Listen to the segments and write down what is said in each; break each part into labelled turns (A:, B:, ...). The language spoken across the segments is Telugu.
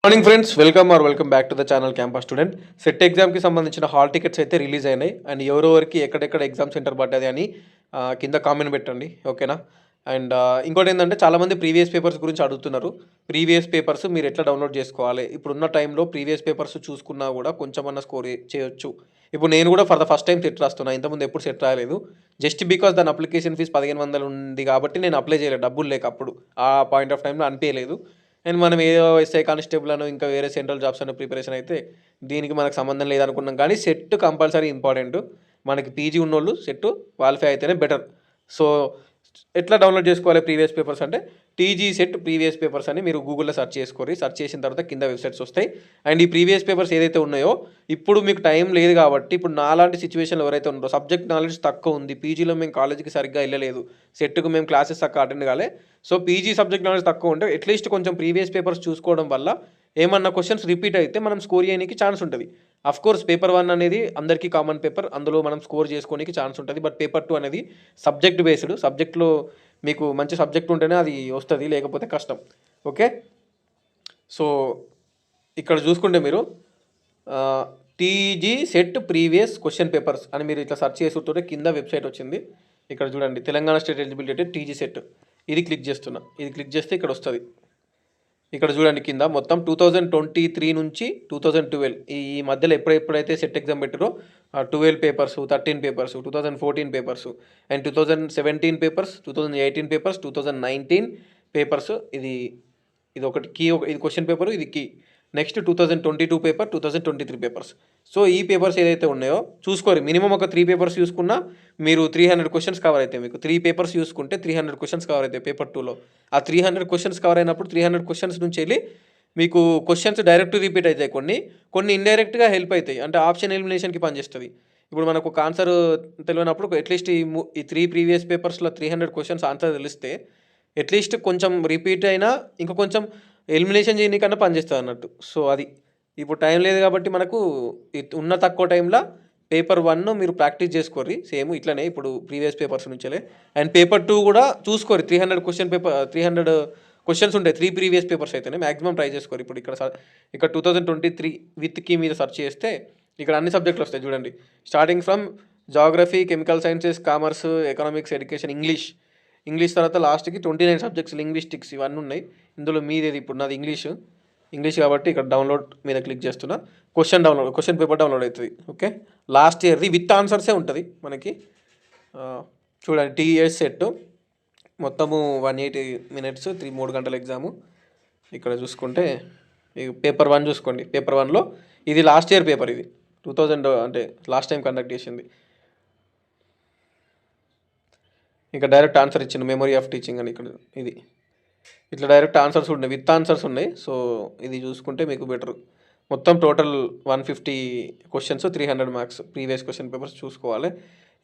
A: Morning friends, welcome back to the channel campus student. Set ఎగ్జామ్కి సంబంధించిన హాల్ టికెట్స్ అయితే రిలీజ్ అయినాయి. అండ్ ఎవరెవరికి ఎక్కడెక్కడ ఎగ్జామ్ సెంటర్ పడ్డది అని కింద కామెంట్ పెట్టండి, ఓకేనా. అండ్ ఇంకోటి ఏంటంటే, చాలామంది ప్రీవియస్ పేపర్స్ గురించి అడుగుతున్నారు. ప్రీవియస్ పేపర్స్ మీరు ఎట్లా డౌన్లోడ్ చేసుకోవాలి? ఇప్పుడున్న టైంలో ప్రీవియస్ పేపర్స్ చూసుకున్నా కూడా కొంచెమన్నా స్కోర్ చేయొచ్చు. ఇప్పుడు నేను కూడా for the first time set రాస్తున్నా. ఇంతకుముందు ఎప్పుడు సెట్ రాయలేదు. జస్ట్ బికాస్ దాని అప్లికేషన్ ఫీజు 1500 ఉంది కాబట్టి నేను అప్లై చేయలేదు, డబ్బులు లేక అప్పుడు ఆ పాయింట్ ఆఫ్ టైంలో అనిపించలేదు. అండ్ మనం ఏదో ఎస్ఐ కానిస్టేబుల్ అని ఇంకా వేరే సెంట్రల్ జాబ్స్ అనే ప్రిపరేషన్ అయితే దీనికి మనకు సంబంధం లేదనుకున్నాం. కానీ సెట్ కంపల్సరీ ఇంపార్టెంట్. మనకి పీజీ ఉన్నోళ్ళు సెట్ క్వాలిఫై అయితేనే బెటర్. సో ఎట్లా డౌన్లోడ్ చేసుకోవాలి ప్రీవియస్ పేపర్స్ అంటే, టీజీ సెట్ ప్రీవియస్ పేపర్స్ అని మీరు గూగుల్లో సెర్చ్ చేసుకోరి. సెర్చ్ చేసిన తర్వాత కింద వెబ్సైట్స్ వస్తాయి. అండ్ ఈ ప్రీవియస్ పేపర్స్ ఏదైతే ఉన్నాయో, ఇప్పుడు మీకు టైం లేదు కాబట్టి, ఇప్పుడు నాలాంటి సిచ్యువేషన్లో ఎవరైతే ఉన్నారో, సబ్జెక్ట్ నాలెడ్జ్ తక్కువ ఉంది, పీజీలో మేము కాలేజీకి సరిగ్గా వెళ్ళలేదు, సెట్కు మేము క్లాసెస్ తక్కువ అటెండ్ కాలే, సో పీజీ సబ్జెక్ట్ నాలెడ్జ్ తక్కువ ఉంటే అట్లీస్ట్ కొంచెం ప్రీవియస్ పేపర్స్ చూసుకోవడం వల్ల ఏమన్నా క్వశ్చన్స్ రిపీట్ అయితే మనం స్కోర్ చేయడానికి ఛాన్స్ ఉంటుంది. అఫ్ కోర్స్ పేపర్ 1 అనేది అందరికీ కామన్ పేపర్, అందులో మనం స్కోర్ చేసుకోనికి ఛాన్స్ ఉంటుంది. బట్ పేపర్ 2 అనేది సబ్జెక్ట్ బేస్డ్. సబ్జెక్ట్లో మీకు మంచి సబ్జెక్ట్ ఉంటేనే అది వస్తుంది, లేకపోతే కష్టం. ఓకే, సో ఇక్కడ చూసుకుంటే మీరు TG set previous question papers అని మీరు ఇట్లా సెర్చ్ చేసుకుంటే కింద వెబ్సైట్ వచ్చింది. ఇక్కడ చూడండి, Telangana state eligibility TG set. ఇది క్లిక్ చేస్తున్నా. ఇది క్లిక్ చేస్తే ఇక్కడ వస్తుంది. ఇక్కడ చూడండి కింద మొత్తం 2023 నుంచి 2012 ఈ మధ్యలో ఎప్పుడైతే సెట్ ఎగ్జామ్ పెట్టారో 12 papers, 13 papers, 2014 papers, and 2017 papers, 2018 papers, 2019 papers. ఇది ఒకటి కీ, ఇది క్వశ్చన్ పేపర్, ఇది key. Next 2022 paper, 2023 papers. So ఈ పేపర్స్ ఏదైతే ఉన్నాయో చూసుకోరు. మినిమం ఒక 3 పేపర్స్ చూసుకున్నా మీరు 300 క్వశ్చన్స్ కవర్ అవుతాయి. మీకు 3 పేపర్స్ చూసుకుంటే 300 క్వశ్చన్స్ కవర్ అవుతాయి పేపర్ 2లో. ఆ 300 క్వశ్చన్స్ కవర్ అయినప్పుడు 300 క్వశ్చన్స్ నుంచి వెళ్ళి మీకు క్వశ్చన్స్ డైరెక్ట్ రిపీట్ అవుతాయి, కొన్ని ఇండైరెక్ట్గా హెల్ప్ అవుతాయి. అంటే ఆప్షన్ ఎలిమినేషన్కి పనిచేస్తుంది. ఇప్పుడు మనకు ఒక ఆన్సర్ తెలియనప్పుడు అట్లీస్ట్ ఈ 3 ప్రీవియస్ పేపర్స్లో 300 క్వశ్చన్స్ ఆన్సర్ తెలిస్తే అట్లీస్ట్ కొంచెం రిపీట్ అయినా ఇంకా కొంచెం ఎలిమినేషన్ చేయడానికన్నా పనిచేస్తుంది అన్నట్టు. సో అది ఇప్పుడు టైం లేదు కాబట్టి మనకు ఉన్న తక్కువ టైంలో పేపర్ 1 మీరు ప్రాక్టీస్ చేసుకోరి. సేమ్ ఇట్లనే ఇప్పుడు ప్రీవియస్ పేపర్స్ నుంచే. అండ్ పేపర్ 2 కూడా చూసుకోరి. 300 క్వశ్చన్స్ ఉంటాయి 3 ప్రీవియస్ పేపర్స్ అయితేనే మ్యాక్సిమం ట్రై చేసుకోరు. ఇప్పుడు ఇక్కడ 2023 విత్ కీ మీద సెర్చ్ చేస్తే ఇక్కడ అన్ని సబ్జెక్టులు వస్తాయి చూడండి. Starting from geography, chemical sciences, commerce, economics, education, English తర్వాత లాస్ట్కి 29 సబ్జెక్ట్స్, లింగ్విస్టిక్స్ ఇవన్నీ ఉన్నాయి. ఇందులో మీదేది ఇప్పుడు నాది ఇంగ్లీష్ కాబట్టి ఇక్కడ డౌన్లోడ్ మీద క్లిక్ చేస్తున్నా. క్వశ్చన్ పేపర్ డౌన్లోడ్ అవుతుంది. ఓకే, లాస్ట్ ఇయర్ది విత్ ఆన్సర్సే ఉంటుంది మనకి. చూడండి, టీఎస్ సెట్ మొత్తము 180 మినిట్స్, 3 గంటల ఎగ్జాము. ఇక్కడ చూసుకుంటే పేపర్ 1 చూసుకోండి. పేపర్ 1లో ఇది లాస్ట్ ఇయర్ పేపర్, ఇది 2000 అంటే లాస్ట్ టైం కండక్ట్ చేసింది. ఇంకా డైరెక్ట్ ఆన్సర్ ఇచ్చింది, మెమరీ ఆఫ్ టీచింగ్ అని. ఇక్కడ ఇది ఇట్లా డైరెక్ట్ ఆన్సర్స్ ఉన్నాయి, విత్ ఆన్సర్స్ ఉన్నాయి. సో ఇది చూసుకుంటే మీకు బెటర్. మొత్తం total 150 questions, 300 marks previous question papers చూసుకోవాలి.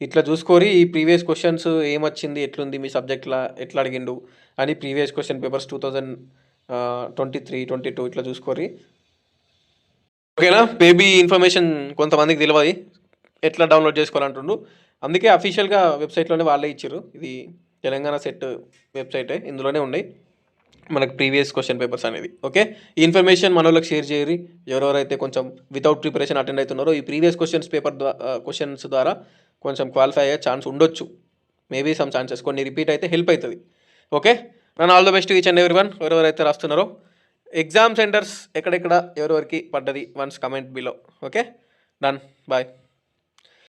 A: ఇట్లా చూసుకోరి. ఈ ప్రీవియస్ క్వశ్చన్స్ ఏమొచ్చింది, ఎట్లుంది మీ సబ్జెక్ట్లో, ఎట్లా అడిగిండు అని ప్రీవియస్ క్వశ్చన్ పేపర్స్ 2023, 22 ఇట్లా చూసుకోరి. ఓకేనా. మేబీ ఇన్ఫర్మేషన్ కొంతమందికి తెలియదు ఎట్లా డౌన్లోడ్ చేసుకోవాలంటుండ్రు. అందుకే అఫీషియల్గా వెబ్సైట్లోనే వాళ్ళే ఇచ్చారు. ఇది తెలంగాణ సెట్ వెబ్సైటే, ఇందులోనే ఉన్నాయి మనకు ప్రీవియస్ క్వశ్చన్ పేపర్స్ అనేది. ఓకే, ఈ ఇన్ఫర్మేషన్ మన వాళ్ళకి షేర్ చేయరి. ఎవరెవరైతే కొంచెం వితౌట్ ప్రిపరేషన్ అటెండ్ అవుతున్నారో ఈ ప్రీవియస్ క్వశ్చన్స్ ద్వారా కొంచెం క్వాలిఫై అయ్యే ఛాన్స్ ఉండొచ్చు. మేబీ సమ్ ఛాన్సెస్ కొన్ని రిపీట్ అయితే హెల్ప్ అవుతుంది. ఓకే, నన్ను all the best each and everyone. ఎవరెవరైతే రాస్తున్నారో ఎగ్జామ్ సెంటర్స్ ఎక్కడెక్కడ ఎవరెవరికి పడ్డది once comment below. Okay, done, bye.